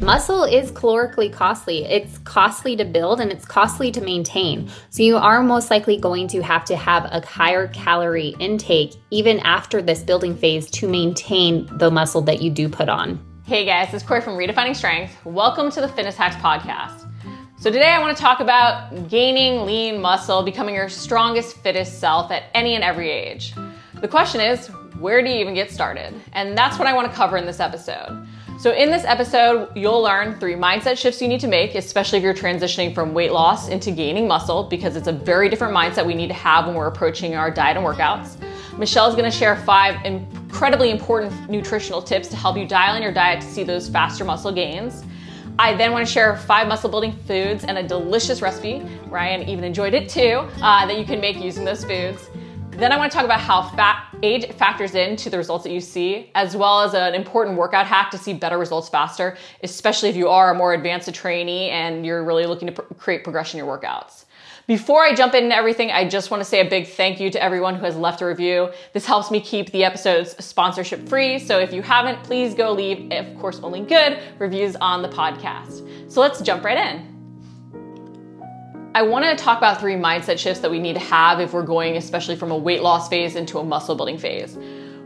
Muscle is calorically costly. It's costly to build and it's costly to maintain. So you are most likely going to have a higher calorie intake even after this building phase to maintain the muscle that you do put on. Hey guys, it's Corey from Redefining Strength. Welcome to the Fitness Hacks podcast. So today I want to talk about gaining lean muscle, becoming your strongest, fittest self at any and every age. The question is, where do you even get started? And that's what I want to cover in this episode. So in this episode, you'll learn 3 mindset shifts you need to make, especially if you're transitioning from weight loss into gaining muscle, because it's a very different mindset we need to have when we're approaching our diet and workouts. Michelle's going to share 5 incredibly important nutritional tips to help you dial in your diet to see those faster muscle gains. I then want to share 5 muscle building foods and a delicious recipe, Ryan even enjoyed it too, that you can make using those foods. Then I want to talk about how age factors into the results that you see, as well as an important workout hack to see better results faster, especially if you are a more advanced trainee and you're really looking to create progression in your workouts. Before I jump into everything, I just want to say a big thank you to everyone who has left a review. This helps me keep the episodes sponsorship free. So if you haven't, please go leave, of course, only good reviews on the podcast. So let's jump right in. I want to talk about 3 mindset shifts that we need to have if we're going, especially from a weight loss phase into a muscle building phase.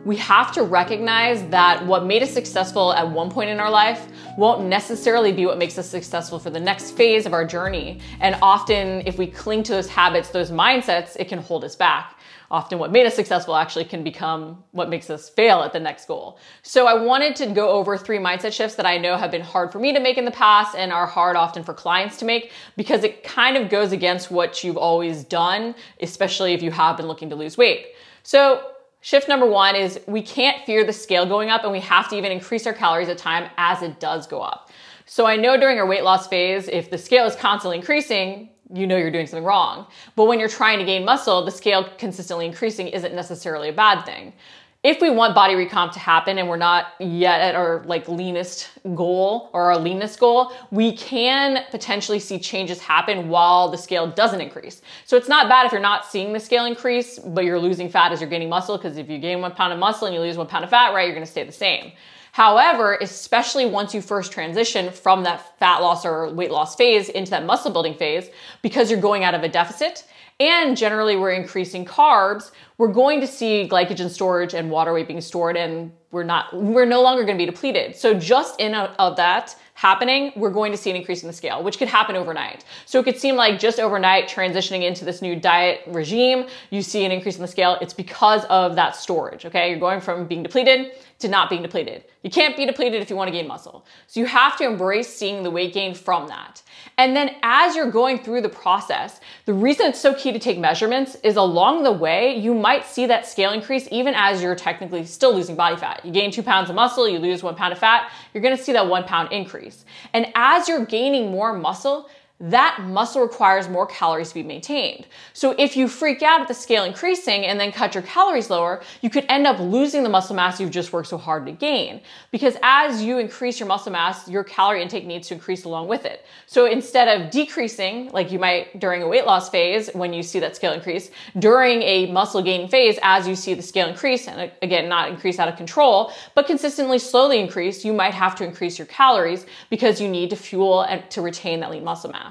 We have to recognize that what made us successful at one point in our life won't necessarily be what makes us successful for the next phase of our journey. And often if we cling to those habits, those mindsets, it can hold us back. Often what made us successful actually can become what makes us fail at the next goal. So I wanted to go over 3 mindset shifts that I know have been hard for me to make in the past and are hard often for clients to make, because it kind of goes against what you've always done, especially if you have been looking to lose weight. So shift number 1 is we can't fear the scale going up, and we have to even increase our calories at time as it does go up. So I know during our weight loss phase, if the scale is constantly increasing, you know you're doing something wrong. But when you're trying to gain muscle, the scale consistently increasing isn't necessarily a bad thing. If we want body recomp to happen and we're not yet at our leanest goal or our leanness goal, we can potentially see changes happen while the scale doesn't increase. So it's not bad if you're not seeing the scale increase, but you're losing fat as you're gaining muscle, because if you gain 1 pound of muscle and you lose 1 pound of fat, right, you're going to stay the same. However, especially once you first transition from that fat loss or weight loss phase into that muscle building phase, because you're going out of a deficit and generally we're increasing carbs, we're going to see glycogen storage and water weight being stored, and we're no longer going to be depleted. So just of that happening, we're going to see an increase in the scale, which could happen overnight. So it could seem like just overnight transitioning into this new diet regime, you see an increase in the scale. It's because of that storage, okay? You're going from being depleted to not being depleted. You can't be depleted if you want to gain muscle. So you have to embrace seeing the weight gain from that. And then as you're going through the process, the reason it's so key to take measurements is along the way, you might see that scale increase even as you're technically still losing body fat. You gain 2 pounds of muscle, you lose 1 pound of fat, you're going to see that 1 pound increase. And as you're gaining more muscle, that muscle requires more calories to be maintained. So if you freak out at the scale increasing and then cut your calories lower, you could end up losing the muscle mass you've just worked so hard to gain. Because as you increase your muscle mass, your calorie intake needs to increase along with it. So instead of decreasing, like you might during a weight loss phase when you see that scale increase, during a muscle gaining phase, as you see the scale increase, and again, not increase out of control, but consistently slowly increase, you might have to increase your calories because you need to fuel and to retain that lean muscle mass.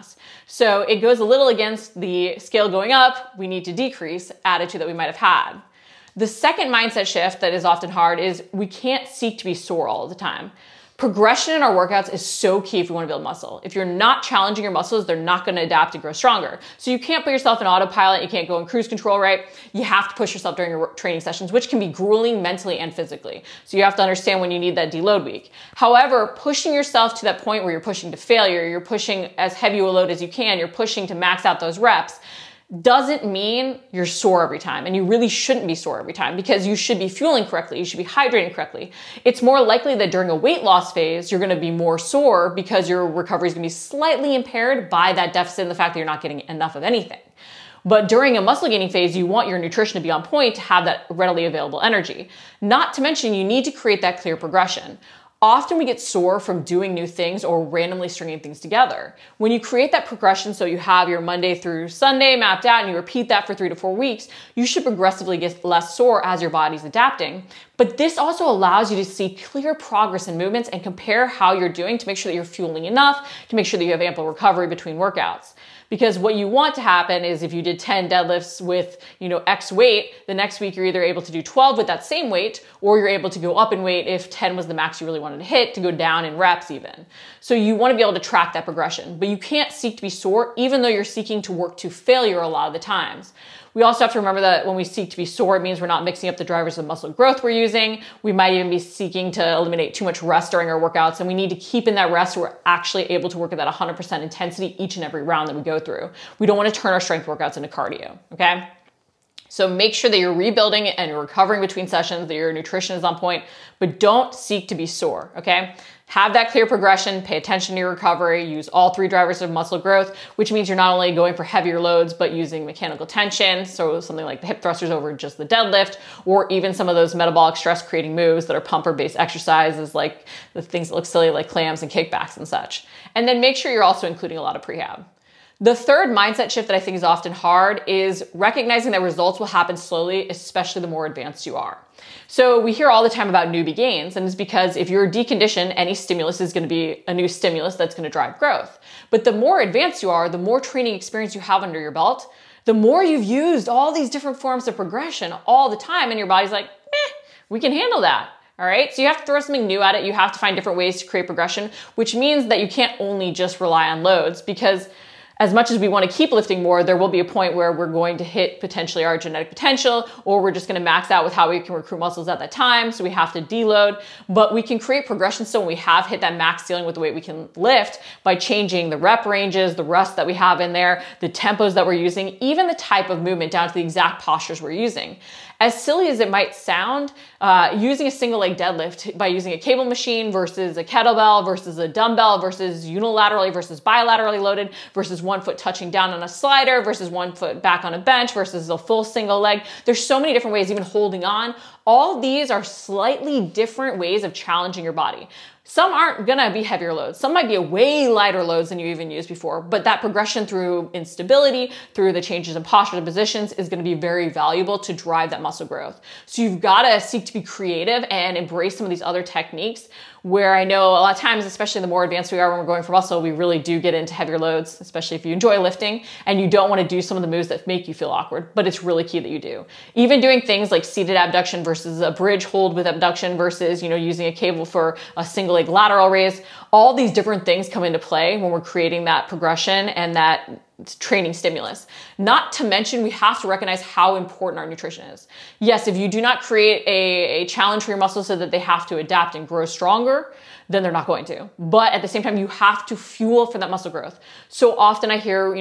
So it goes a little against the scale going up, we need to decrease attitude that we might have had. The second mindset shift that is often hard is we can't seek to be sore all the time. Progression in our workouts is so key if you want to build muscle. If you're not challenging your muscles, they're not going to adapt and grow stronger. So you can't put yourself in autopilot. You can't go in cruise control, right? You have to push yourself during your training sessions, which can be grueling mentally and physically. So you have to understand when you need that deload week. However, pushing yourself to that point where you're pushing to failure, you're pushing as heavy a load as you can, you're pushing to max out those reps, doesn't mean you're sore every time. And you really shouldn't be sore every time, because you should be fueling correctly. You should be hydrating correctly. It's more likely that during a weight loss phase, you're going to be more sore because your recovery is going to be slightly impaired by that deficit and the fact that you're not getting enough of anything. But during a muscle gaining phase, you want your nutrition to be on point to have that readily available energy. Not to mention, you need to create that clear progression. Often we get sore from doing new things or randomly stringing things together. When you create that progression, so you have your Monday through Sunday mapped out and you repeat that for 3 to 4 weeks, you should progressively get less sore as your body's adapting. But this also allows you to see clear progress in movements and compare how you're doing to make sure that you're fueling enough, to make sure that you have ample recovery between workouts. Because what you want to happen is if you did 10 deadlifts with, X weight, the next week you're either able to do 12 with that same weight, or you're able to go up in weight if 10 was the max you really wanted to hit, to go down in reps even. So you want to be able to track that progression, but you can't seek to be sore even though you're seeking to work to failure a lot of the times. We also have to remember that when we seek to be sore, it means we're not mixing up the drivers of muscle growth we're using. We might even be seeking to eliminate too much rest during our workouts, and we need to keep in that rest so we're actually able to work at that 100% intensity each and every round that we go through. We don't want to turn our strength workouts into cardio, okay? So make sure that you're rebuilding and you're recovering between sessions, that your nutrition is on point, but don't seek to be sore, okay? Have that clear progression, pay attention to your recovery, use all 3 drivers of muscle growth, which means you're not only going for heavier loads, but using mechanical tension, so something like the hip thrusters over just the deadlift, or even some of those metabolic stress creating moves that are pumper-based exercises, like the things that look silly like clams and kickbacks and such. And then make sure you're also including a lot of prehab. The third mindset shift that I think is often hard is recognizing that results will happen slowly, especially the more advanced you are. So we hear all the time about newbie gains, and it's because if you're deconditioned, any stimulus is going to be a new stimulus that's going to drive growth. But the more advanced you are, the more training experience you have under your belt, the more you've used all these different forms of progression all the time, and your body's like, we can handle that. All right, so you have to throw something new at it. You have to find different ways to create progression, which means that you can't only just rely on loads, because as much as we want to keep lifting more, there will be a point where we're going to hit potentially our genetic potential, or we're just going to max out with how we can recruit muscles at that time. So we have to deload, but we can create progression still when we have hit that max ceiling with the weight we can lift by changing the rep ranges, the rest that we have in there, the tempos that we're using, even the type of movement down to the exact postures we're using. As silly as it might sound, using a single leg deadlift by using a cable machine versus a kettlebell versus a dumbbell versus unilaterally versus bilaterally loaded versus 1 foot touching down on a slider versus 1 foot back on a bench versus a full single leg. There's so many different ways, even holding on. All these are slightly different ways of challenging your body. Some aren't gonna be heavier loads. Some might be a way lighter loads than you even used before, but that progression through instability, through the changes in posture and positions is gonna be very valuable to drive that muscle growth. So you've gotta seek to be creative and embrace some of these other techniques, where I know a lot of times, especially the more advanced we are when we're going for muscle, we really do get into heavier loads, especially if you enjoy lifting and you don't want to do some of the moves that make you feel awkward, but it's really key that you do. Even doing things like seated abduction versus a bridge hold with abduction versus, using a cable for a single leg lateral raise, all these different things come into play when we're creating that progression and that training stimulus. Not to mention, we have to recognize how important our nutrition is. Yes, if you do not create a challenge for your muscles so that they have to adapt and grow stronger, then they're not going to. But at the same time, you have to fuel for that muscle growth. So often I hear,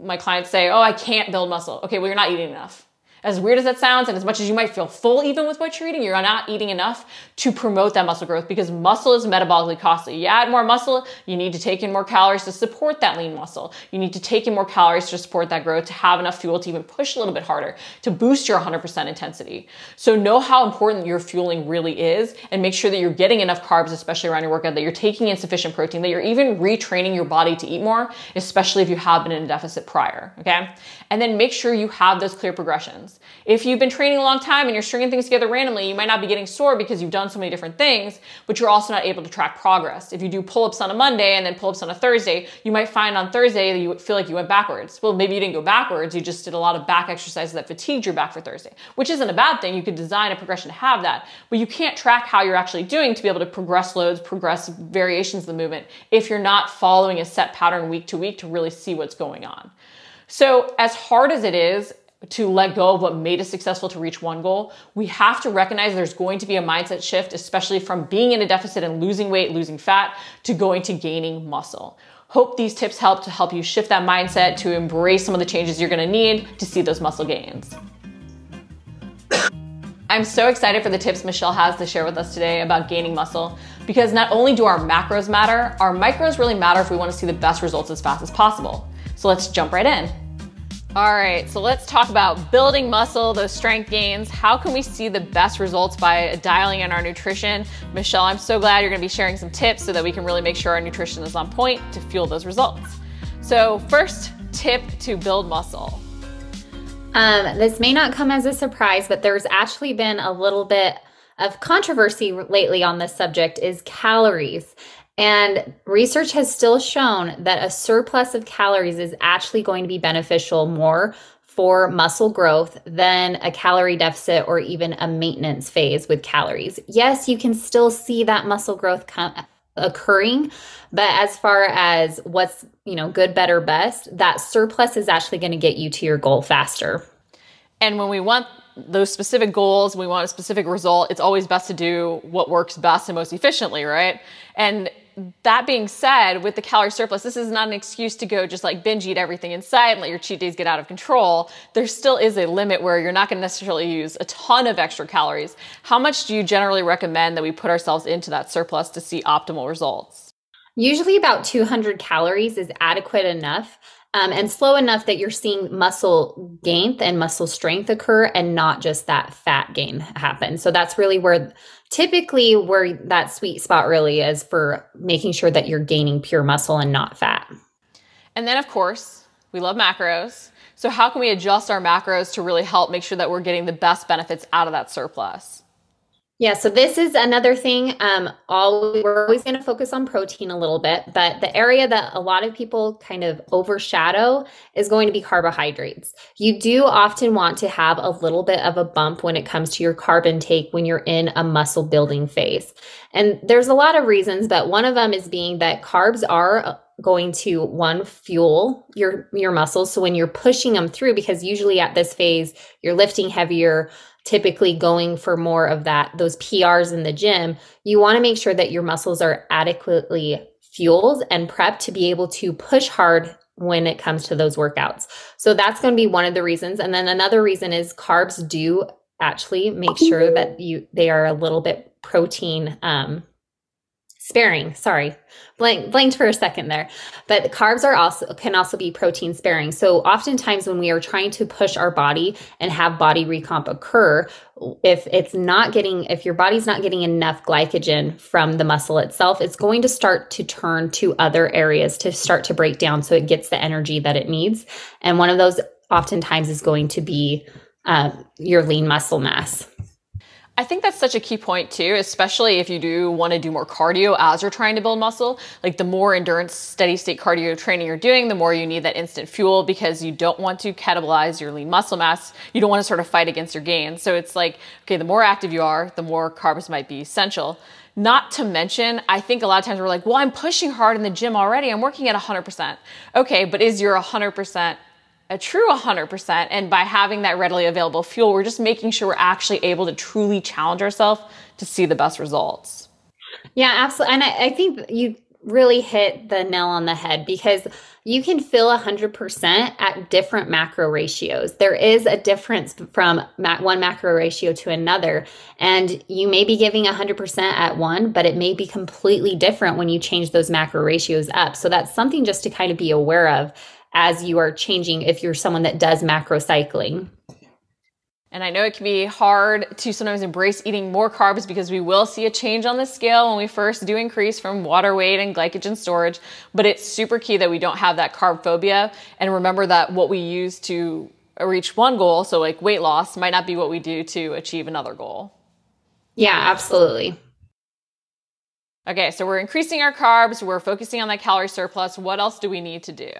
my clients say, oh, I can't build muscle. Okay, well, you're not eating enough. As weird as that sounds, and as much as you might feel full even with what you're eating, you're not eating enough to promote that muscle growth, because muscle is metabolically costly. You add more muscle, you need to take in more calories to support that lean muscle. You need to take in more calories to support that growth, to have enough fuel to even push a little bit harder, to boost your 100% intensity. So know how important your fueling really is, and make sure that you're getting enough carbs, especially around your workout, that you're taking in sufficient protein, that you're even retraining your body to eat more, especially if you have been in a deficit prior, okay? And then make sure you have those clear progressions. If you've been training a long time and you're stringing things together randomly, you might not be getting sore because you've done so many different things, but you're also not able to track progress. If you do pull-ups on a Monday and then pull-ups on a Thursday, you might find on Thursday that you feel like you went backwards. Well, maybe you didn't go backwards, you just did a lot of back exercises that fatigued your back for Thursday, which isn't a bad thing. You could design a progression to have that, but you can't track how you're actually doing to be able to progress loads, progress variations of the movement if you're not following a set pattern week to week to really see what's going on. So as hard as it is to let go of what made us successful to reach one goal, we have to recognize there's going to be a mindset shift, especially from being in a deficit and losing weight, losing fat, to going to gaining muscle. Hope these tips help you shift that mindset to embrace some of the changes you're gonna need to see those muscle gains. I'm so excited for the tips Michelle has to share with us today about gaining muscle, because not only do our macros matter, our micros really matter if we want to see the best results as fast as possible. So let's jump right in. All right, so let's talk about building muscle, those strength gains. How can we see the best results by dialing in our nutrition? Michelle, I'm so glad you're gonna be sharing some tips so that we can really make sure our nutrition is on point to fuel those results. So first tip to build muscle. This may not come as a surprise, but there's actually been a little bit of controversy lately on this subject is calories. And research has still shown that a surplus of calories is actually going to be beneficial more for muscle growth than a calorie deficit or even a maintenance phase with calories. Yes, you can still see that muscle growth occurring, but as far as what's, good, better, best, that surplus is actually going to get you to your goal faster. And when we want those specific goals, we want a specific result, it's always best to do what works best and most efficiently, right? And that being said, with the calorie surplus, this is not an excuse to go just like binge eat everything in sight and let your cheat days get out of control. There still is a limit where you're not going to necessarily use a ton of extra calories. How much do you generally recommend that we put ourselves into that surplus to see optimal results? Usually about 200 calories is adequate enough. And slow enough that you're seeing muscle gain and muscle strength occur and not just that fat gain happen. So that's really typically where that sweet spot really is for making sure that you're gaining pure muscle and not fat. And then of course, we love macros. So how can we adjust our macros to really help make sure that we're getting the best benefits out of that surplus? Yeah, so this is another thing. We're always going to focus on protein a little bit, but the area that a lot of people kind of overshadow is going to be carbohydrates. You do often want to have a little bit of a bump when it comes to your carb intake when you're in a muscle building phase. And there's a lot of reasons, but one of them is being that carbs are going to fuel your muscles. So when you're pushing them through, because usually at this phase, you're lifting heavier, typically going for more of those PRs in the gym, you want to make sure that your muscles are adequately fueled and prepped to be able to push hard when it comes to those workouts. So that's going to be one of the reasons. And then another reason is carbs do actually make sure that they are a little bit protein sparing. Sorry, blanked for a second there. But carbs can also be protein sparing. So oftentimes when we are trying to push our body and have body recomp occur, if your body's not getting enough glycogen from the muscle itself, it's going to start to turn to other areas to start to break down so it gets the energy that it needs. And one of those oftentimes is going to be your lean muscle mass. I think that's such a key point too, especially if you do want to do more cardio as you're trying to build muscle. Like the more endurance, steady state cardio training you're doing, the more you need that instant fuel because you don't want to catabolize your lean muscle mass. You don't want to sort of fight against your gains. So it's like, okay, the more active you are, the more carbs might be essential. Not to mention, I think a lot of times we're like, well, I'm pushing hard in the gym already. I'm working at 100%. Okay, but is your 100% a true 100%? And by having that readily available fuel, we're just making sure we're actually able to truly challenge ourselves to see the best results. Yeah, absolutely. And I think you really hit the nail on the head because you can fill 100% at different macro ratios. There is a difference from one macro ratio to another. And you may be giving 100% at one, but it may be completely different when you change those macro ratios up. So that's something just to kind of be aware of as you are changing if you're someone that does macro cycling. And I know it can be hard to sometimes embrace eating more carbs because we will see a change on the scale when we first do increase from water weight and glycogen storage, but it's super key that we don't have that carb phobia and remember that what we use to reach one goal, so like weight loss, might not be what we do to achieve another goal. Yeah, absolutely. Okay, so we're increasing our carbs, we're focusing on that calorie surplus. What else do we need to do?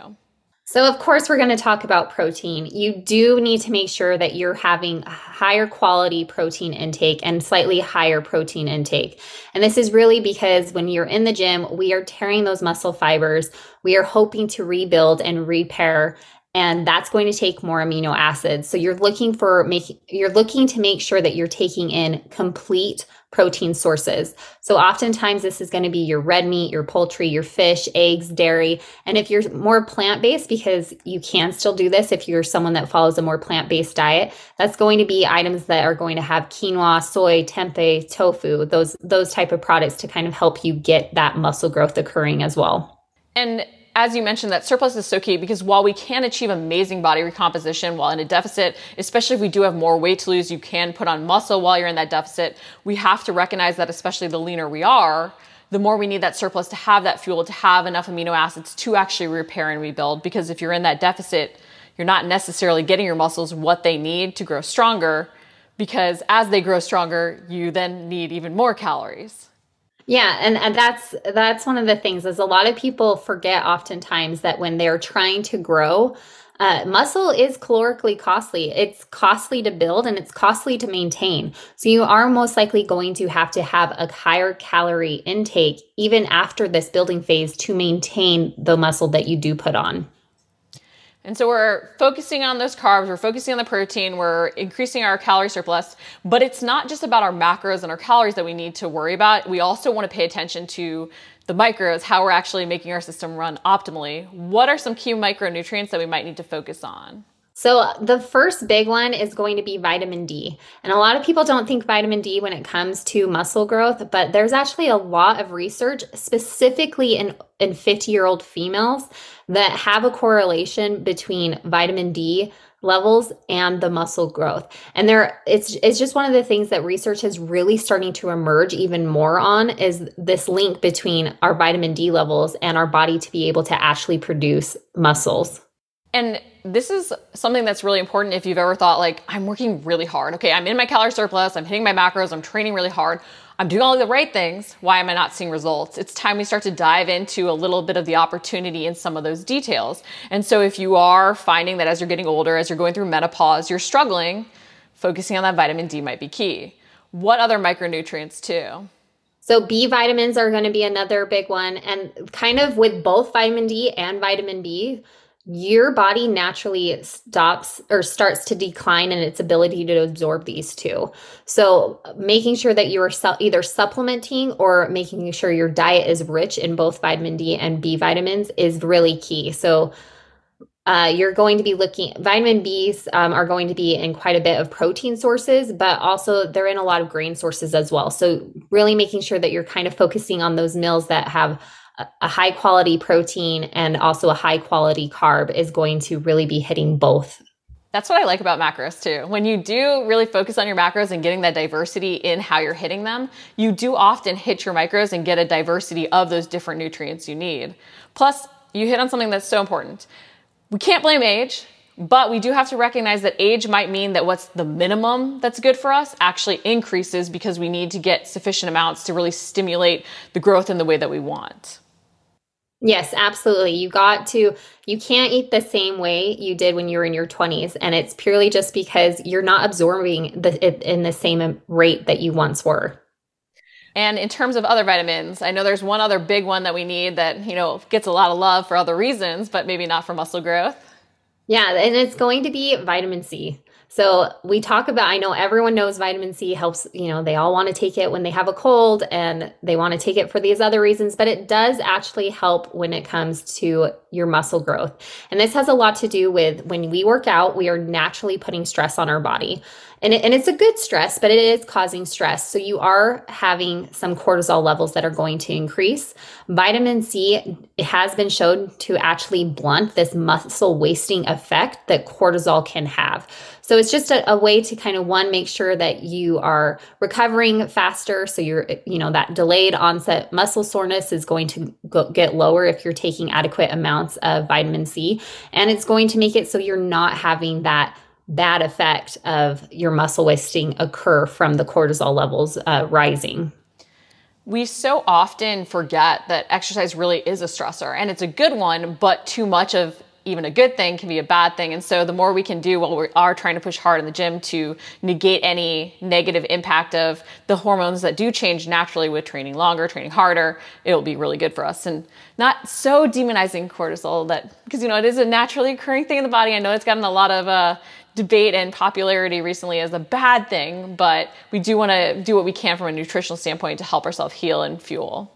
So of course, we're going to talk about protein. You do need to make sure that you're having higher quality protein intake and slightly higher protein intake. And this is really because when you're in the gym, we are tearing those muscle fibers. We are hoping to rebuild and repair, and that's going to take more amino acids. So you're looking to make sure that you're taking in complete protein sources. So oftentimes this is going to be your red meat, your poultry, your fish, eggs, dairy. And if you're more plant-based, because you can still do this if you're someone that follows a more plant-based diet, that's going to be items that are going to have quinoa, soy, tempeh, tofu, those type of products to kind of help you get that muscle growth occurring as well. And as you mentioned, that surplus is so key because while we can achieve amazing body recomposition while in a deficit, especially if we do have more weight to lose, you can put on muscle while you're in that deficit. We have to recognize that especially the leaner we are, the more we need that surplus to have that fuel, to have enough amino acids to actually repair and rebuild. Because if you're in that deficit, you're not necessarily getting your muscles what they need to grow stronger, because as they grow stronger, you then need even more calories. Yeah, and that's one of the things is a lot of people forget oftentimes that when they're trying to grow, muscle is calorically costly. It's costly to build and it's costly to maintain. So you are most likely going to have a higher calorie intake even after this building phase to maintain the muscle that you do put on. And so we're focusing on those carbs, we're focusing on the protein, we're increasing our calorie surplus, but it's not just about our macros and our calories that we need to worry about. We also want to pay attention to the micros, how we're actually making our system run optimally. What are some key micronutrients that we might need to focus on? So the first big one is going to be vitamin D. And a lot of people don't think vitamin D when it comes to muscle growth, but there's actually a lot of research specifically in 50-year-old females that have a correlation between vitamin D levels and the muscle growth. And it's just one of the things that research is really starting to emerge even more on is this link between our vitamin D levels and our body to be able to actually produce muscles. And this is something that's really important if you've ever thought like, I'm working really hard. Okay, I'm in my calorie surplus, I'm hitting my macros, I'm training really hard, I'm doing all the right things. Why am I not seeing results? It's time we start to dive into a little bit of the opportunity in some of those details. And so if you are finding that as you're getting older, as you're going through menopause, you're struggling, focusing on that vitamin D might be key. What other micronutrients too? So B vitamins are going to be another big one. And kind of with both vitamin D and vitamin B, your body naturally stops or starts to decline in its ability to absorb these two. So making sure that you are either supplementing or making sure your diet is rich in both vitamin D and B vitamins is really key. So you're going to be vitamin Bs are going to be in quite a bit of protein sources, but also they're in a lot of grain sources as well. So really making sure that you're kind of focusing on those meals that have a high quality protein and also a high quality carb is going to really be hitting both. That's what I like about macros too. When you do really focus on your macros and getting that diversity in how you're hitting them, you do often hit your micros and get a diversity of those different nutrients you need. Plus, you hit on something that's so important. We can't blame age, but we do have to recognize that age might mean that what's the minimum that's good for us actually increases because we need to get sufficient amounts to really stimulate the growth in the way that we want. Yes, absolutely. You can't eat the same way you did when you were in your 20s. And it's purely just because you're not absorbing it in the same rate that you once were. And in terms of other vitamins, I know there's one other big one that we need that, gets a lot of love for other reasons, but maybe not for muscle growth. Yeah, and it's going to be vitamin C. So we talk about, I know everyone knows vitamin C helps, they all want to take it when they have a cold and they want to take it for these other reasons, but it does actually help when it comes to your muscle growth. And this has a lot to do with when we work out, we are naturally putting stress on our body. And it's a good stress, but it is causing stress. So you are having some cortisol levels that are going to increase. Vitamin C has been shown to actually blunt this muscle wasting effect that cortisol can have. So it's just a way to kind of, one, make sure that you are recovering faster. So that delayed onset muscle soreness is going to get lower if you're taking adequate amounts of vitamin C. And it's going to make it so you're not having that bad effect of your muscle wasting occur from the cortisol levels rising. We so often forget that exercise really is a stressor and it's a good one, but too much of even a good thing can be a bad thing. And so the more we can do while we are trying to push hard in the gym to negate any negative impact of the hormones that do change naturally with training longer, training harder, it'll be really good for us. And not so demonizing cortisol because it is a naturally occurring thing in the body. I know it's gotten a lot of debate and popularity recently as a bad thing, but we do want to do what we can from a nutritional standpoint to help ourselves heal and fuel.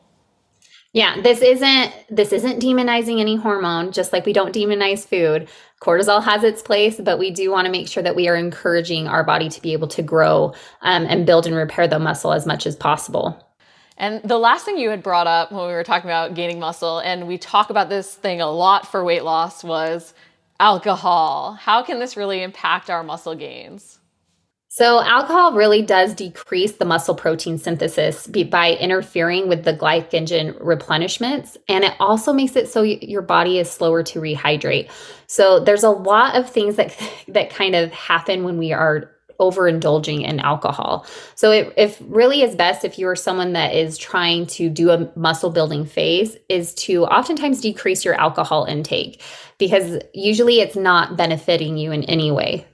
Yeah, this isn't demonizing any hormone, just like we don't demonize food. Cortisol has its place, but we do want to make sure that we are encouraging our body to be able to grow and build and repair the muscle as much as possible. And the last thing you had brought up when we were talking about gaining muscle, and we talk about this thing a lot for weight loss, was alcohol. How can this really impact our muscle gains? So alcohol really does decrease the muscle protein synthesis by interfering with the glycogen replenishments. And it also makes it so your body is slower to rehydrate. So there's a lot of things that kind of happen when we are overindulging in alcohol. So it really is best if you are someone that is trying to do a muscle building phase is to oftentimes decrease your alcohol intake because usually it's not benefiting you in any way.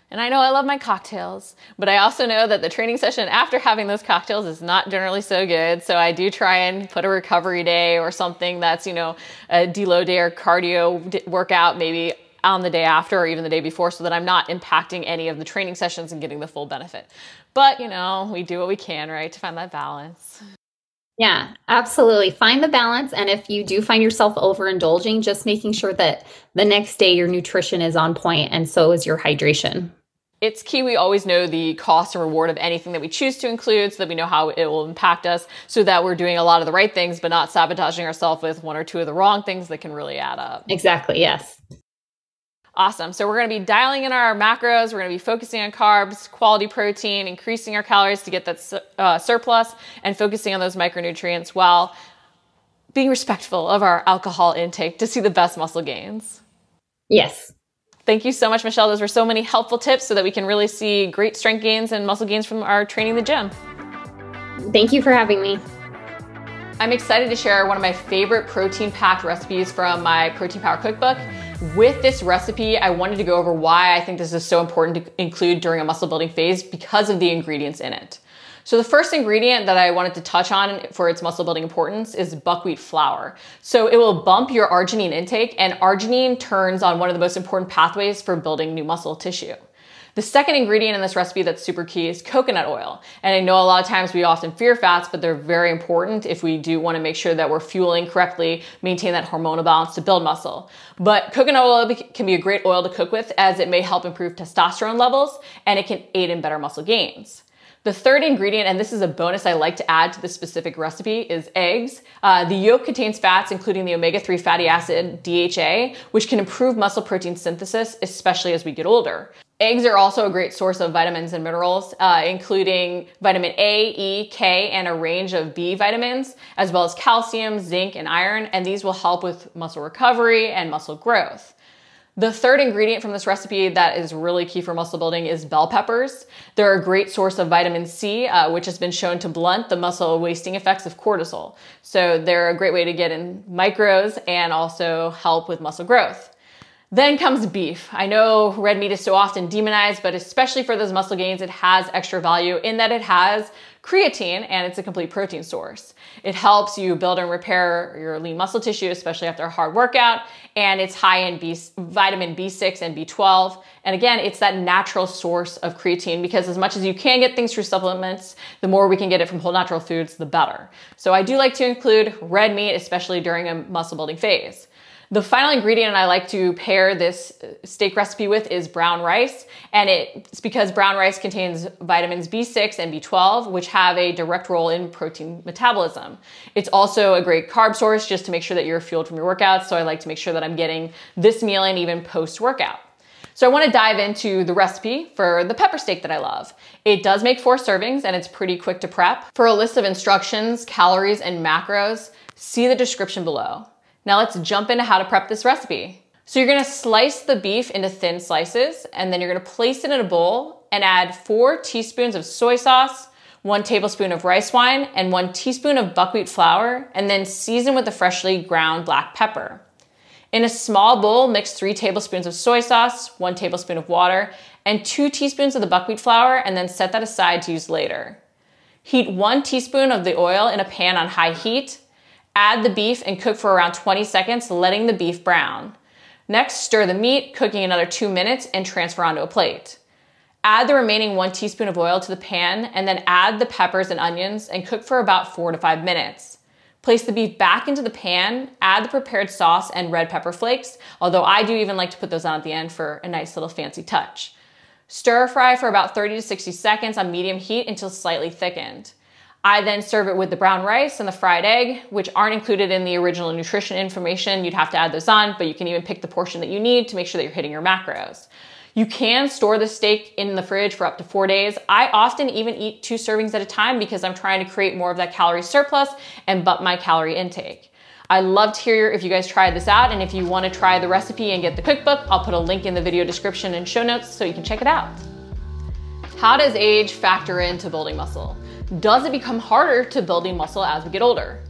And I know I love my cocktails, but I also know that the training session after having those cocktails is not generally so good. So I do try and put a recovery day or something that's, a deload day or cardio workout maybe on the day after or even the day before so that I'm not impacting any of the training sessions and getting the full benefit. But, we do what we can, right, to find that balance. Yeah, absolutely. Find the balance. And if you do find yourself overindulging, just making sure that the next day your nutrition is on point and so is your hydration. It's key we always know the cost and reward of anything that we choose to include so that we know how it will impact us so that we're doing a lot of the right things but not sabotaging ourselves with one or two of the wrong things that can really add up. Exactly, yes. Awesome. So we're going to be dialing in our macros. We're going to be focusing on carbs, quality protein, increasing our calories to get that surplus, and focusing on those micronutrients while being respectful of our alcohol intake to see the best muscle gains. Yes. Thank you so much, Michelle. Those were so many helpful tips so that we can really see great strength gains and muscle gains from our training in the gym. Thank you for having me. I'm excited to share one of my favorite protein-packed recipes from my Protein Power Cookbook. With this recipe, I wanted to go over why I think this is so important to include during a muscle building phase because of the ingredients in it. So the first ingredient that I wanted to touch on for its muscle building importance is buckwheat flour. So it will bump your arginine intake, and arginine turns on one of the most important pathways for building new muscle tissue. The second ingredient in this recipe that's super key is coconut oil. And I know a lot of times we often fear fats, but they're very important if we do want to make sure that we're fueling correctly, maintain that hormonal balance to build muscle. But coconut oil can be a great oil to cook with as it may help improve testosterone levels and it can aid in better muscle gains. The third ingredient, and this is a bonus I like to add to this specific recipe, is eggs. The yolk contains fats, including the omega-3 fatty acid, DHA, which can improve muscle protein synthesis, especially as we get older. Eggs are also a great source of vitamins and minerals, including vitamin A, E, K, and a range of B vitamins, as well as calcium, zinc, and iron, and these will help with muscle recovery and muscle growth. The third ingredient from this recipe that is really key for muscle building is bell peppers. They're a great source of vitamin C, which has been shown to blunt the muscle wasting effects of cortisol. So they're a great way to get in micros and also help with muscle growth. Then comes beef. I know red meat is so often demonized, but especially for those muscle gains, it has extra value in that it has creatine and it's a complete protein source. It helps you build and repair your lean muscle tissue, especially after a hard workout, and it's high in vitamin B6 and B12. And again, it's that natural source of creatine because as much as you can get things through supplements, the more we can get it from whole natural foods, the better. So I do like to include red meat, especially during a muscle building phase. The final ingredient I like to pair this steak recipe with is brown rice, and it's because brown rice contains vitamins B6 and B12, which have a direct role in protein metabolism. It's also a great carb source just to make sure that you're fueled from your workouts, so I like to make sure that I'm getting this meal in even post-workout. So I want to dive into the recipe for the pepper steak that I love. It does make 4 servings and it's pretty quick to prep. For a list of instructions, calories, and macros, see the description below. Now let's jump into how to prep this recipe. So you're gonna slice the beef into thin slices, and then you're gonna place it in a bowl and add 4 teaspoons of soy sauce, 1 tablespoon of rice wine, and 1 teaspoon of buckwheat flour, and then season with the freshly ground black pepper. In a small bowl, mix 3 tablespoons of soy sauce, 1 tablespoon of water, and 2 teaspoons of the buckwheat flour, and then set that aside to use later. Heat 1 teaspoon of the oil in a pan on high heat. Add the beef and cook for around 20 seconds, letting the beef brown. Next, stir the meat, cooking another 2 minutes, and transfer onto a plate. Add the remaining 1 teaspoon of oil to the pan, and then add the peppers and onions and cook for about 4 to 5 minutes. Place the beef back into the pan, add the prepared sauce and red pepper flakes, although I do even like to put those on at the end for a nice little fancy touch. Stir fry for about 30 to 60 seconds on medium heat until slightly thickened. I then serve it with the brown rice and the fried egg, which aren't included in the original nutrition information. You'd have to add those on, but you can even pick the portion that you need to make sure that you're hitting your macros. You can store the steak in the fridge for up to 4 days. I often even eat 2 servings at a time because I'm trying to create more of that calorie surplus and bump my calorie intake. I love to hear if you guys tried this out, and if you want to try the recipe and get the cookbook, I'll put a link in the video description and show notes so you can check it out. How does age factor into building muscle? Does it become harder to building muscle as we get older?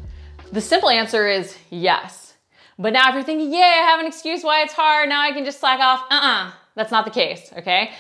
The simple answer is yes. But now if you're thinking, yeah, I have an excuse why it's hard, now I can just slack off, that's not the case, okay?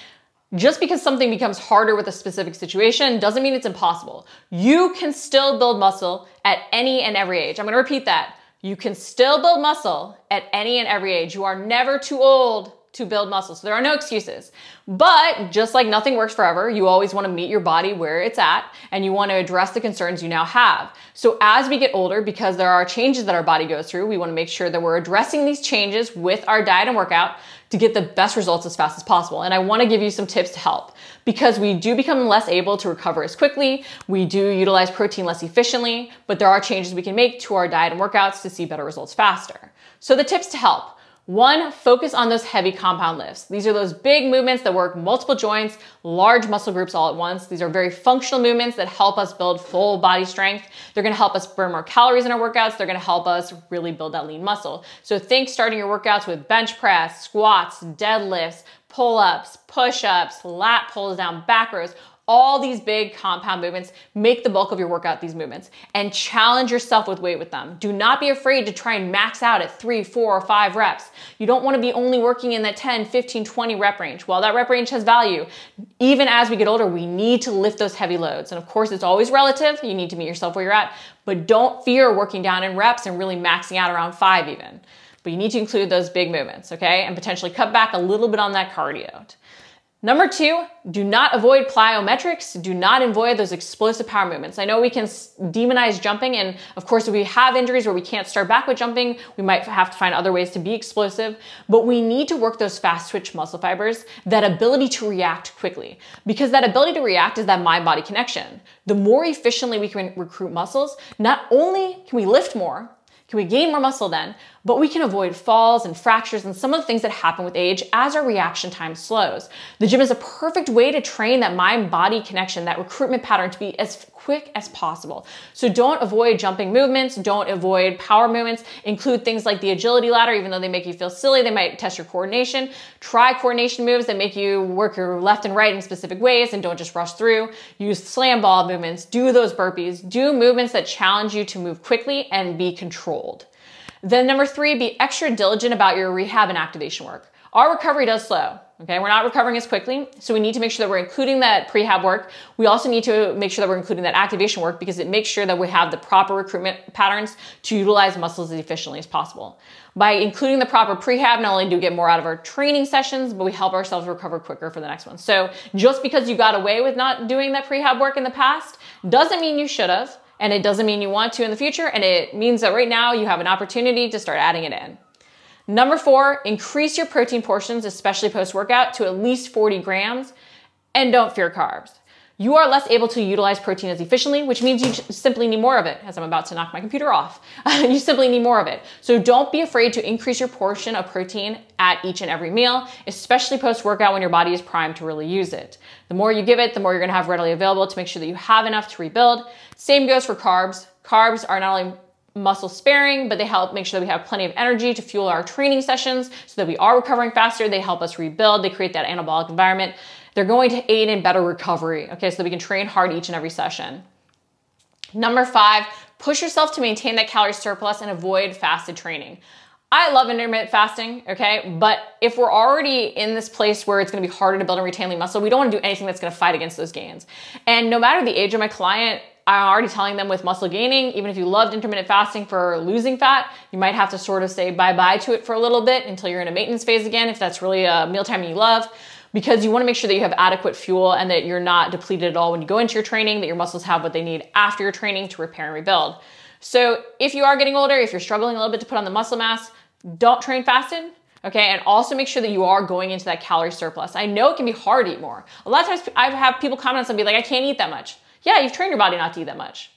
Just because something becomes harder with a specific situation doesn't mean it's impossible. You can still build muscle at any and every age. I'm gonna repeat that. You can still build muscle at any and every age. You are never too old to build muscle, so there are no excuses. But just like nothing works forever, you always want to meet your body where it's at, and you want to address the concerns you now have. So as we get older, because there are changes that our body goes through, we want to make sure that we're addressing these changes with our diet and workout to get the best results as fast as possible. And I want to give you some tips to help, because we do become less able to recover as quickly, we do utilize protein less efficiently, but there are changes we can make to our diet and workouts to see better results faster. So the tips to help. 1, focus on those heavy compound lifts. These are those big movements that work multiple joints, large muscle groups all at once. These are very functional movements that help us build full body strength. They're gonna help us burn more calories in our workouts. They're gonna help us really build that lean muscle. So think starting your workouts with bench press, squats, deadlifts, pull-ups, push-ups, lat pulls down, back rows. All these big compound movements, make the bulk of your workout these movements, and challenge yourself with weight with them. Do not be afraid to try and max out at 3, 4, or 5 reps. You don't want to be only working in that 10, 15, 20 rep range. While that rep range has value, even as we get older, we need to lift those heavy loads. And of course, it's always relative. You need to meet yourself where you're at, but don't fear working down in reps and really maxing out around 5 even. But you need to include those big movements, okay? And potentially cut back a little bit on that cardio. Number 2, do not avoid plyometrics. Do not avoid those explosive power movements. I know we can demonize jumping, and of course, if we have injuries where we can't start back with jumping, we might have to find other ways to be explosive, but we need to work those fast twitch muscle fibers, that ability to react quickly, because that ability to react is that mind-body connection. The more efficiently we can recruit muscles, not only can we lift more, can we gain more muscle then, but we can avoid falls and fractures and some of the things that happen with age as our reaction time slows. The gym is a perfect way to train that mind-body connection, that recruitment pattern, to be as quick as possible. So don't avoid jumping movements, don't avoid power movements, include things like the agility ladder. Even though they make you feel silly, they might test your coordination. Try coordination moves that make you work your left and right in specific ways and don't just rush through. Use slam ball movements, do those burpees, do movements that challenge you to move quickly and be controlled. Then number 3, be extra diligent about your rehab and activation work. Our recovery does slow, okay? We're not recovering as quickly, so we need to make sure that we're including that prehab work. We also need to make sure that we're including that activation work, because it makes sure that we have the proper recruitment patterns to utilize muscles as efficiently as possible. By including the proper prehab, not only do we get more out of our training sessions, but we help ourselves recover quicker for the next one. So just because you got away with not doing that prehab work in the past doesn't mean you should have. And it doesn't mean you want to in the future, and it means that right now you have an opportunity to start adding it in. Number 4, increase your protein portions, especially post-workout, to at least 40 grams, and don't fear carbs. You are less able to utilize protein as efficiently, which means you simply need more of it, as I'm about to knock my computer off. You simply need more of it. So don't be afraid to increase your portion of protein at each and every meal, especially post-workout when your body is primed to really use it. The more you give it, the more you're gonna have readily available to make sure that you have enough to rebuild. Same goes for carbs. Carbs are not only muscle sparing, but they help make sure that we have plenty of energy to fuel our training sessions so that we are recovering faster. They help us rebuild. They create that anabolic environment. They're going to aid in better recovery, okay, so that we can train hard each and every session. Number 5, push yourself to maintain that calorie surplus and avoid fasted training. I love intermittent fasting, okay, but if we're already in this place where it's gonna be harder to build and retain lean muscle, we don't wanna do anything that's gonna fight against those gains. And no matter the age of my client, I'm already telling them with muscle gaining, even if you loved intermittent fasting for losing fat, you might have to sort of say bye-bye to it for a little bit until you're in a maintenance phase again, if that's really a mealtime you love, because you wanna make sure that you have adequate fuel and that you're not depleted at all when you go into your training, that your muscles have what they need after your training to repair and rebuild. So if you are getting older, if you're struggling a little bit to put on the muscle mass, don't train fasted. Okay, and also make sure that you are going into that calorie surplus. I know it can be hard to eat more. A lot of times I have people comment on something like, I can't eat that much. Yeah, you've trained your body not to eat that much.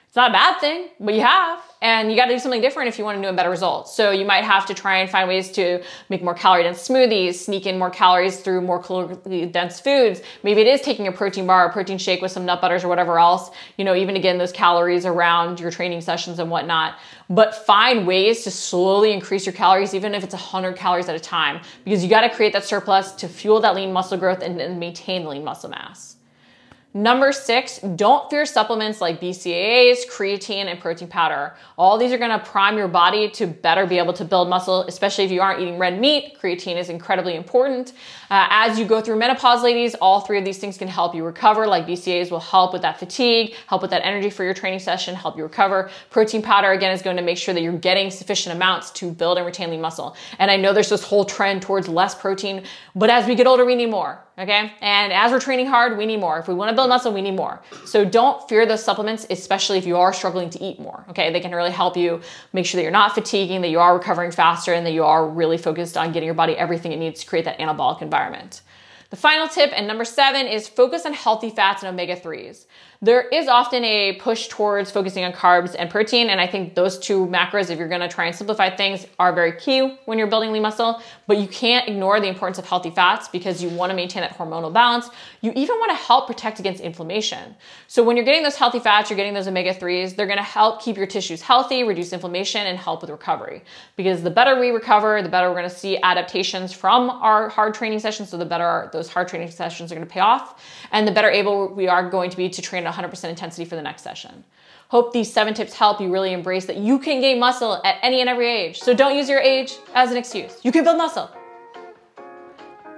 It's not a bad thing, but you have. And you got to do something different if you want to do a better result. So you might have to try and find ways to make more calorie dense smoothies, sneak in more calories through more calorically dense foods. Maybe it is taking a protein bar, a protein shake with some nut butters or whatever else, even to get those calories around your training sessions and whatnot. But find ways to slowly increase your calories, even if it's 100 calories at a time, because you got to create that surplus to fuel that lean muscle growth and maintain lean muscle mass. Number 6, don't fear supplements like BCAAs, creatine, and protein powder. All these are gonna prime your body to better be able to build muscle, especially if you aren't eating red meat. Creatine is incredibly important. As you go through menopause, ladies, all 3 of these things can help you recover. Like BCAAs will help with that fatigue, help with that energy for your training session, help you recover. Protein powder, again, is going to make sure that you're getting sufficient amounts to build and retain lean muscle. And I know there's this whole trend towards less protein, but as we get older, we need more. Okay. And as we're training hard, we need more. If we want to build muscle, we need more. So don't fear those supplements, especially if you are struggling to eat more. Okay. They can really help you make sure that you're not fatiguing, that you are recovering faster, and that you are really focused on getting your body everything it needs to create that anabolic environment. The final tip, and number 7, is focus on healthy fats and omega-3s. There is often a push towards focusing on carbs and protein, and I think those 2 macros, if you're gonna try and simplify things, are very key when you're building lean muscle, but you can't ignore the importance of healthy fats because you wanna maintain that hormonal balance. You even wanna help protect against inflammation. So when you're getting those healthy fats, you're getting those omega-3s, they're gonna help keep your tissues healthy, reduce inflammation, and help with recovery. Because the better we recover, the better we're gonna see adaptations from our hard training sessions, so the better those hard training sessions are gonna pay off, and the better able we are going to be to train 100% intensity for the next session. Hope these 7 tips help you really embrace that you can gain muscle at any and every age. So don't use your age as an excuse. You can build muscle.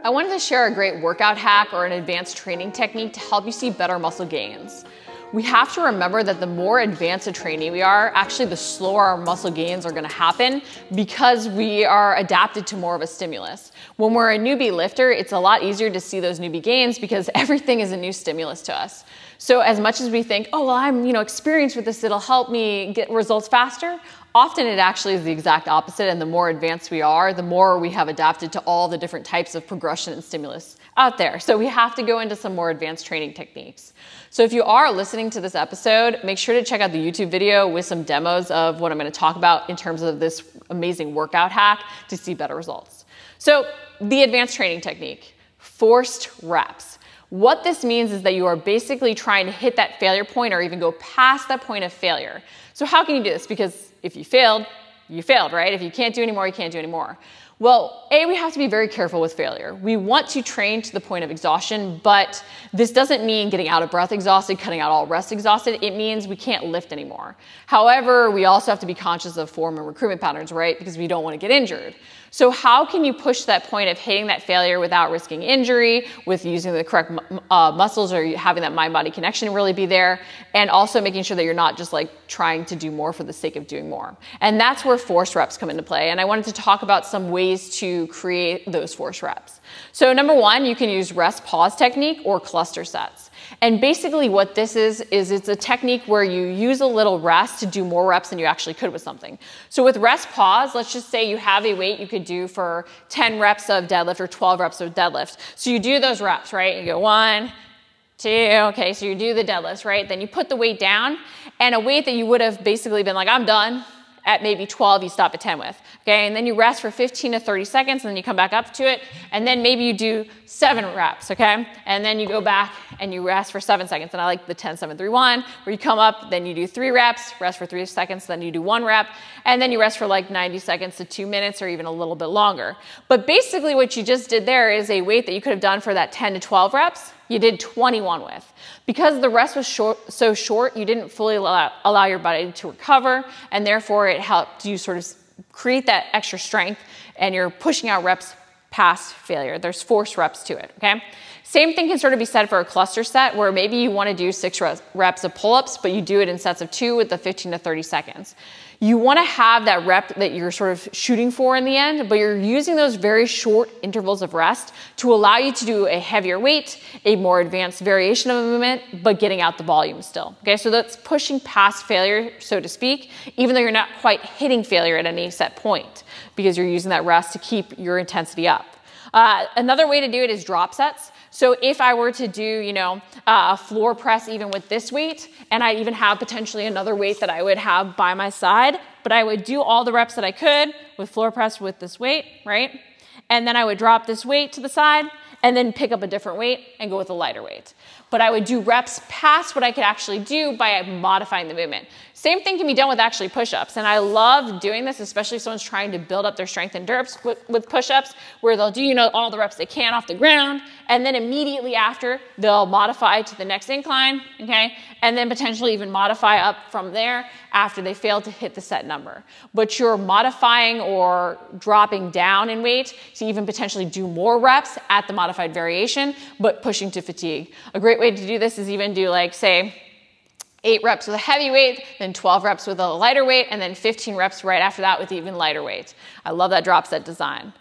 I wanted to share a great workout hack or an advanced training technique to help you see better muscle gains. We have to remember that the more advanced a trainee we are, actually the slower our muscle gains are gonna happen because we are adapted to more of a stimulus. When we're a newbie lifter, it's a lot easier to see those newbie gains because everything is a new stimulus to us. So as much as we think, oh, well, I'm experienced with this, it'll help me get results faster, often it actually is the exact opposite, and the more advanced we are, the more we have adapted to all the different types of progression and stimulus out there. So we have to go into some more advanced training techniques. So if you are listening to this episode, make sure to check out the YouTube video with some demos of what I'm going to talk about in terms of this amazing workout hack to see better results. So the advanced training technique, forced reps. What this means is that you are basically trying to hit that failure point or even go past that point of failure. So how can you do this? Because if you failed, right? If you can't do anymore, you can't do anymore. Well, we have to be very careful with failure. We want to train to the point of exhaustion, but this doesn't mean getting out of breath exhausted, cutting out all rest exhausted. It means we can't lift anymore. However, we also have to be conscious of form and recruitment patterns, right? Because we don't want to get injured. So how can you push that point of hitting that failure without risking injury, with using the correct muscles or having that mind-body connection really be there, and also making sure that you're not just like trying to do more for the sake of doing more. And that's where force reps come into play. And I wanted to talk about some ways to create those force reps. So number 1, you can use rest pause technique or cluster sets. And basically what this is it's a technique where you use a little rest to do more reps than you actually could with something. So with rest pause, let's just say you have a weight you could do for 10 reps of deadlift or 12 reps of deadlift. So you do those reps, right? You go 1, 2, okay, so you do the deadlifts, right? Then you put the weight down, and a weight that you would have basically been like, I'm done, at maybe 12, you stop at 10 with, okay? And then you rest for 15 to 30 seconds, and then you come back up to it, and then maybe you do 7 reps, okay? And then you go back and you rest for 7 seconds, and I like the 10, 7, 3, 1, where you come up, then you do 3 reps, rest for 3 seconds, then you do 1 rep, and then you rest for like 90 seconds to 2 minutes or even a little bit longer. But basically what you just did there is a weight that you could have done for that 10 to 12 reps, you did 21 with. Because the rest was so short, you didn't fully allow your body to recover, and therefore it helped you sort of create that extra strength, and you're pushing out reps past failure. There's force reps to it, okay? Same thing can sort of be said for a cluster set, where maybe you want to do 6 reps of pull-ups, but you do it in sets of 2 with the 15 to 30 seconds. You want to have that rep that you're sort of shooting for in the end, but you're using those very short intervals of rest to allow you to do a heavier weight, a more advanced variation of a movement, but getting out the volume still. Okay, so that's pushing past failure, so to speak, even though you're not quite hitting failure at any set point, because you're using that rest to keep your intensity up. Another way to do it is drop sets. So if I were to do, a floor press even with this weight, and I even have potentially another weight that I would have by my side, but I would do all the reps that I could with floor press with this weight, right? And then I would drop this weight to the side and then pick up a different weight and go with a lighter weight. But I would do reps past what I could actually do by modifying the movement. Same thing can be done with actually push-ups. And I love doing this, especially if someone's trying to build up their strength and endurance with push-ups, where they'll do, all the reps they can off the ground. And then immediately after, they'll modify to the next incline, okay? And then potentially even modify up from there after they fail to hit the set number. But you're modifying or dropping down in weight to even potentially do more reps at the modified variation, but pushing to fatigue. A great way to do this is even do say 8 reps with a heavy weight, then 12 reps with a lighter weight, and then 15 reps right after that with even lighter weight. I love that drop set design.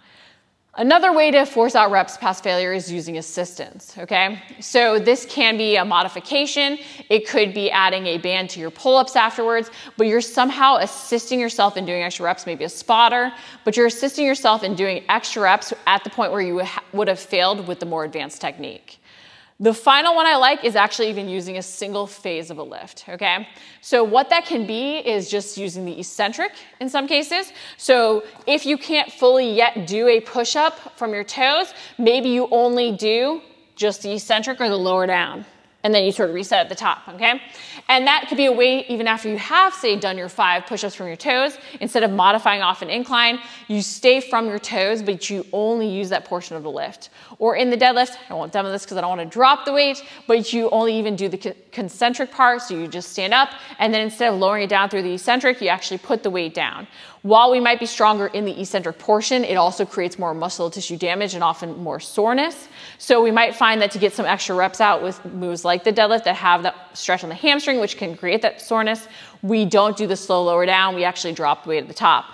Another way to force out reps past failure is using assistance, okay? So this can be a modification. It could be adding a band to your pull-ups afterwards, but you're somehow assisting yourself in doing extra reps, maybe a spotter, but you're assisting yourself in doing extra reps at the point where you would have failed with the more advanced technique. The final one I like is actually even using a single phase of a lift, okay? So what that can be is just using the eccentric in some cases. So if you can't fully yet do a push-up from your toes, maybe you only do just the eccentric or the lower down. And then you sort of reset at the top, okay? And that could be a way, even after you have, say, done your 5 push-ups from your toes, instead of modifying off an incline, you stay from your toes, but you only use that portion of the lift. Or in the deadlift, I won't demo this because I don't want to drop the weight, but you only even do the concentric part, so you just stand up, and then instead of lowering it down through the eccentric, you actually put the weight down. While we might be stronger in the eccentric portion, it also creates more muscle tissue damage and often more soreness. So we might find that to get some extra reps out with moves like the deadlift that have that stretch on the hamstring, which can create that soreness, we don't do the slow lower down, we actually drop the weight at the top.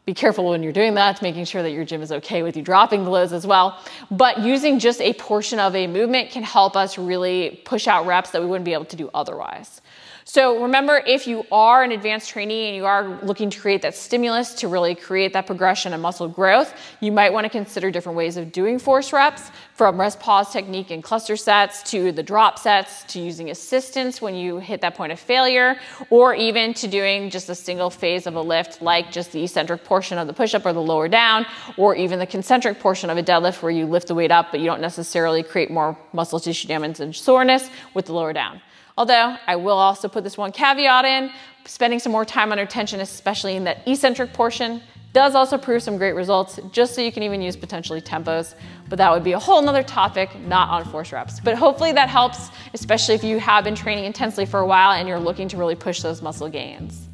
Be careful when you're doing that, making sure that your gym is okay with you dropping the loads as well. But using just a portion of a movement can help us really push out reps that we wouldn't be able to do otherwise. So remember, if you are an advanced trainee and you are looking to create that stimulus to really create that progression and muscle growth, you might want to consider different ways of doing force reps, from rest pause technique and cluster sets to the drop sets to using assistance when you hit that point of failure, or even to doing just a single phase of a lift like just the eccentric portion of the push-up or the lower down, or even the concentric portion of a deadlift where you lift the weight up but you don't necessarily create more muscle tissue damage and soreness with the lower down. Although I will also put this one caveat in, spending some more time under tension, especially in that eccentric portion, does also prove some great results, just so you can even use potentially tempos, but that would be a whole nother topic, not on force reps. But hopefully that helps, especially if you have been training intensely for a while and you're looking to really push those muscle gains.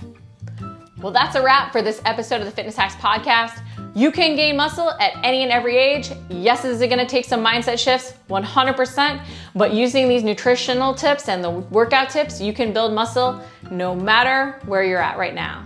Well, that's a wrap for this episode of the Fitness Hacks Podcast. You can gain muscle at any and every age. Yes, is it gonna take some mindset shifts? 100%, but using these nutritional tips and the workout tips, you can build muscle no matter where you're at right now.